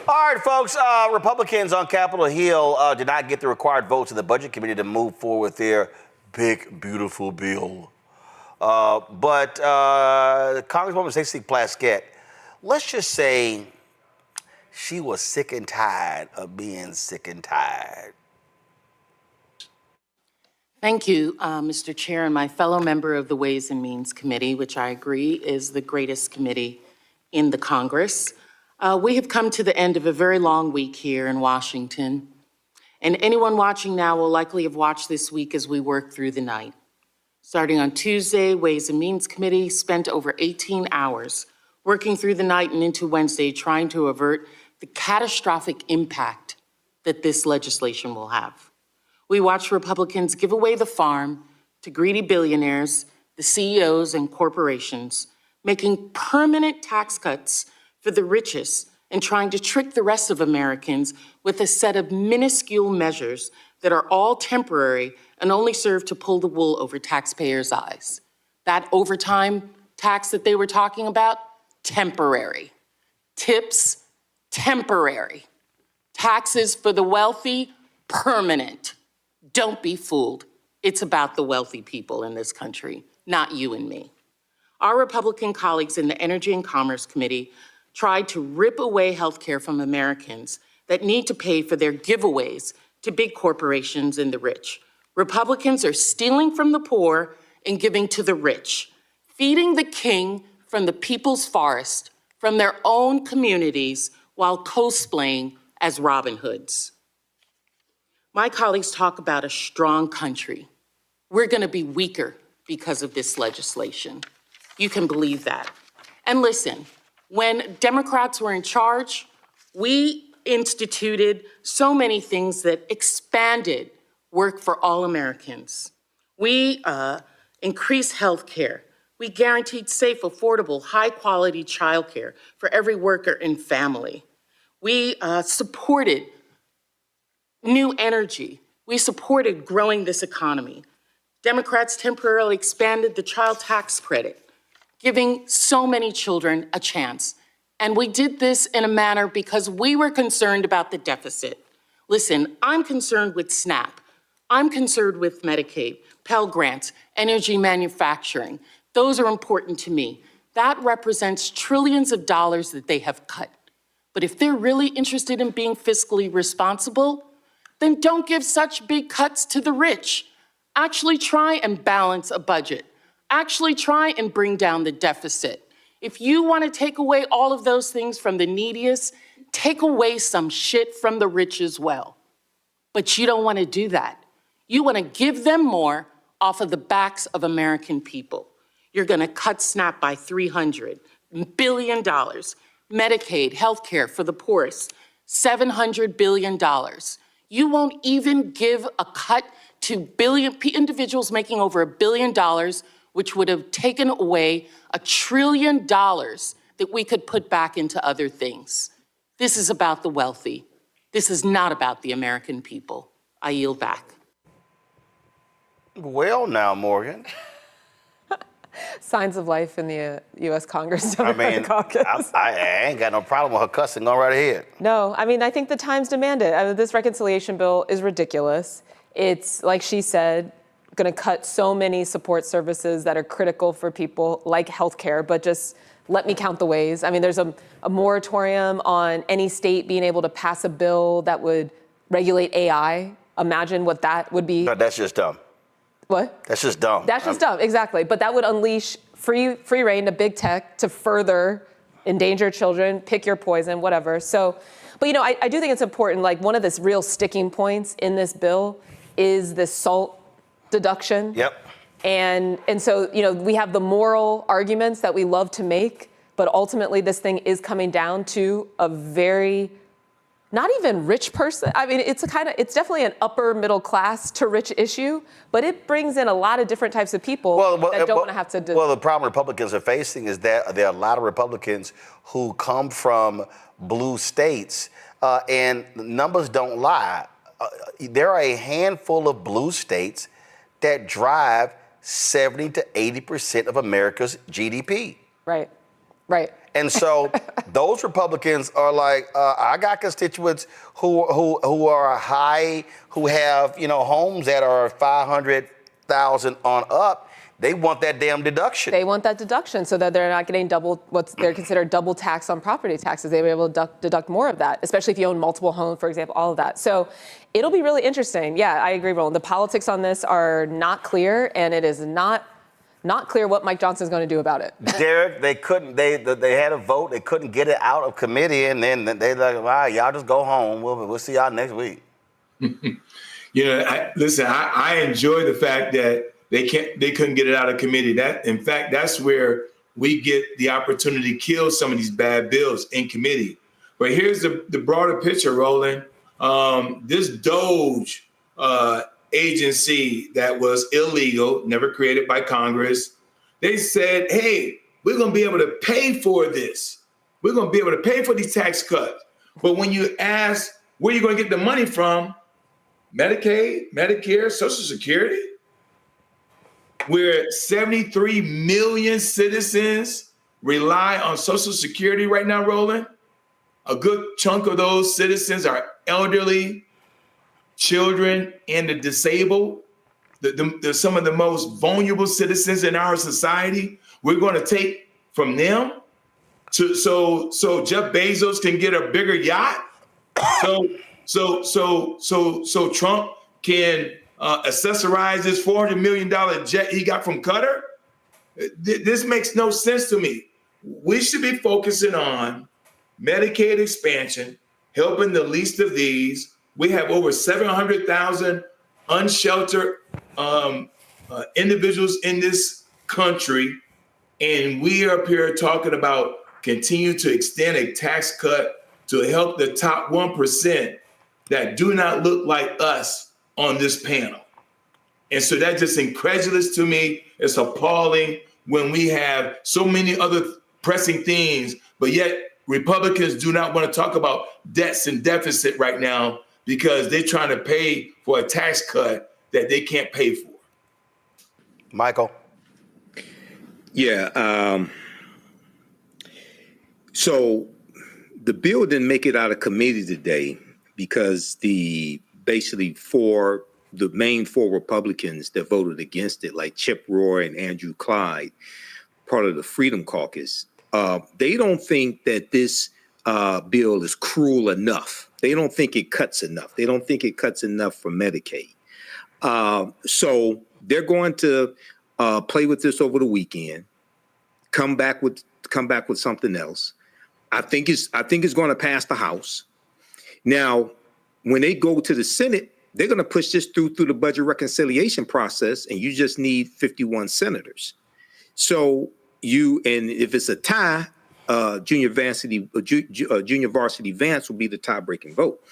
All right, folks, Republicans on Capitol Hill did not get the required votes in the Budget Committee to move forward with their big, beautiful bill. But Congresswoman Stacey Plaskett, let's just say she was sick and tired of being sick and tired. Thank you, Mr. Chair, and my fellow member of the Ways and Means Committee, which I agree is the greatest committee in the Congress. We have come to the end of a very long week here in Washington, and anyone watching now will likely have watched this week as we work through the night. Starting on Tuesday, Ways and Means Committee spent over 18 hours working through the night and into Wednesday trying to avert the catastrophic impact that this legislation will have. We watched Republicans give away the farm to greedy billionaires, the CEOs and corporations, making permanent tax cuts for the richest and trying to trick the rest of Americans with a set of minuscule measures that are all temporary and only serve to pull the wool over taxpayers' eyes. That overtime tax that they were talking about, temporary. Tips, temporary. Taxes for the wealthy, permanent. Don't be fooled. It's about the wealthy people in this country, not you and me. Our Republican colleagues in the Energy and Commerce Committee tried to rip away health care from Americans that need to pay for their giveaways to big corporations and the rich. Republicans are stealing from the poor and giving to the rich, feeding the king from the people's forest, from their own communities, while cosplaying as Robin Hoods. My colleagues talk about a strong country. We're going to be weaker because of this legislation. You can believe that. And listen, when Democrats were in charge, we instituted so many things that expanded work for all Americans. We increased health care. We guaranteed safe, affordable, high-quality childcare for every worker and family. We supported new energy. We supported growing this economy. Democrats temporarily expanded the child tax credit, giving so many children a chance. And we did this in a manner because we were concerned about the deficit. Listen, I'm concerned with SNAP. I'm concerned with Medicaid, Pell Grants, energy manufacturing. Those are important to me. That represents trillions of dollars that they have cut. But if they're really interested in being fiscally responsible, then don't give such big cuts to the rich. Actually try and balance a budget. Actually try and bring down the deficit. If you want to take away all of those things from the neediest, take away some shit from the rich as well. But you don't want to do that. You want to give them more off of the backs of American people. You're going to cut SNAP by $300 billion. Medicaid, healthcare for the poorest, $700 billion. You won't even give a cut to individuals making over $1 billion, which would have taken away $1 trillion that we could put back into other things. This is about the wealthy. This is not about the American people. I yield back. Well, now, Morgan. Signs of life in the U.S. Congress Democratic Caucus. I ain't got no problem with her cussing. Go right ahead. No, I mean, I think the times demand it. I mean, this reconciliation bill is ridiculous. It's, like she said, going to cut so many support services that are critical for people like healthcare, but just let me count the ways. I mean, there's a moratorium on any state being able to pass a bill that would regulate AI. Imagine what that would be. No, that's just dumb. What? That's just dumb. That's just dumb, exactly. But that would unleash free reign to big tech to further endanger children, pick your poison, whatever. So, but you know, I do think it's important, like one of the real sticking points in this bill is the SALT deduction. Yep. And so, you know, we have the moral arguments that we love to make, but ultimately this thing is coming down to a very, not even rich person. I mean, it's definitely an upper middle class to rich issue, but it brings in a lot of different types of people that don't want to have to do. Well, the problem Republicans are facing is that there are a lot of Republicans who come from blue states, and numbers don't lie. There are a handful of blue states that drive 70 to 80% of America's GDP. Right, right. And so those Republicans are like, I got constituents who are high, who have, homes that are 500,000 on up. They want that damn deduction. They want that deduction so that they're not getting they're considered double tax on property taxes. They were able to deduct more of that, especially if you own multiple homes, for example, all of that. So it'll be really interesting. Yeah, I agree, Roland. The politics on this are not clear, and it is not clear what Mike Johnson is going to do about it. Derek, they had a vote. They couldn't get it out of committee, and then they're like, all right, y'all just go home. We'll see y'all next week. I enjoy the fact that they couldn't get it out of committee. That's where we get the opportunity to kill some of these bad bills in committee. But here's the broader picture, Roland. This DOGE agency that was illegal, never created by Congress, they said, hey, we're going to be able to pay for this. We're going to be able to pay for these tax cuts. But when you ask where you're going to get the money from, Medicaid, Medicare, Social Security, where 73 million citizens rely on Social Security right now, Roland. A good chunk of those citizens are elderly, children, and the disabled. They're some of the most vulnerable citizens in our society. We're going to take from them so Jeff Bezos can get a bigger yacht. So Trump can accessorize this $400 million jet he got from Qatar. This makes no sense to me. We should be focusing on Medicaid expansion, helping the least of these. We have over 700,000 unsheltered individuals in this country, and we are up here talking about continue to extend a tax cut to help the top 1% that do not look like us on this panel. And so that's just incredulous to me. It's appalling when we have so many other pressing things, but yet Republicans do not want to talk about debts and deficit right now because they're trying to pay for a tax cut that they can't pay for. Michael? Yeah. So the bill didn't make it out of committee today because the main four Republicans that voted against it, like Chip Roy and Andrew Clyde, part of the Freedom Caucus, they don't think that this bill is cruel enough. They don't think it cuts enough. They don't think it cuts enough for Medicaid. So they're going to play with this over the weekend, come back with something else. I think it's going to pass the House. Now, when they go to the Senate, they're going to push this through the budget reconciliation process, and you just need 51 senators. So and if it's a tie, junior varsity Vance will be the tie-breaking vote.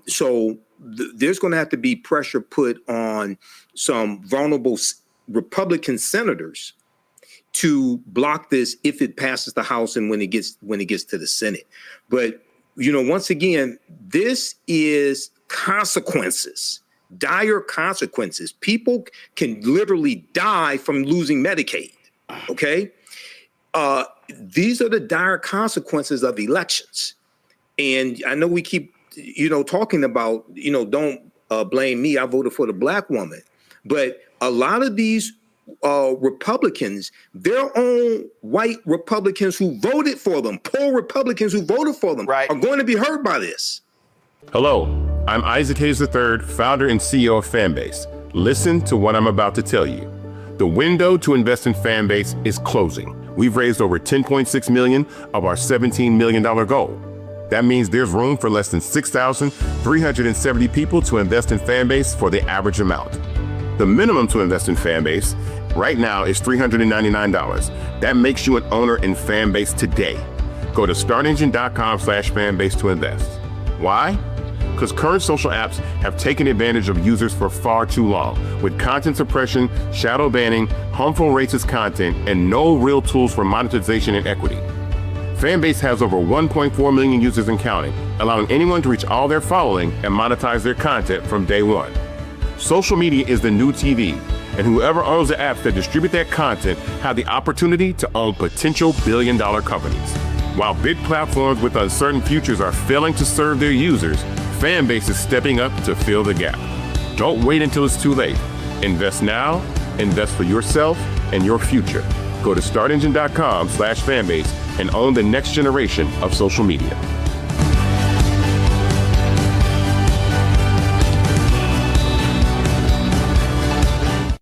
So there's going to have to be pressure put on some vulnerable Republican senators to block this if it passes the House and when it gets to the Senate. But once again, this is consequences, dire consequences. People can literally die from losing Medicaid. Okay, these are the dire consequences of elections. And I know we keep talking about don't blame me, I voted for the black woman, but a lot of these Republicans, their own white Republicans who voted for them, poor Republicans who voted for them, right, are going to be hurt by this. Hello, I'm Isaac Hayes III, founder and CEO of Fanbase. Listen to what I'm about to tell you. The window to invest in Fanbase is closing. We've raised over $10.6 million of our $17 million goal. That means there's room for less than 6,370 people to invest in Fanbase for the average amount. The minimum to invest in Fanbase right now is $399. That makes you an owner in Fanbase today. Go to startengine.com/fanbase to invest. Why? Because current social apps have taken advantage of users for far too long, with content suppression, shadow banning, harmful racist content, and no real tools for monetization and equity. Fanbase has over 1.4 million users and counting, allowing anyone to reach all their following and monetize their content from day one. Social media is the new TV, and whoever owns the apps that distribute that content have the opportunity to own potential billion-dollar companies. While big platforms with uncertain futures are failing to serve their users, Fanbase is stepping up to fill the gap. Don't wait until it's too late. Invest now, invest for yourself and your future. Go to startengine.com/fanbase and own the next generation of social media.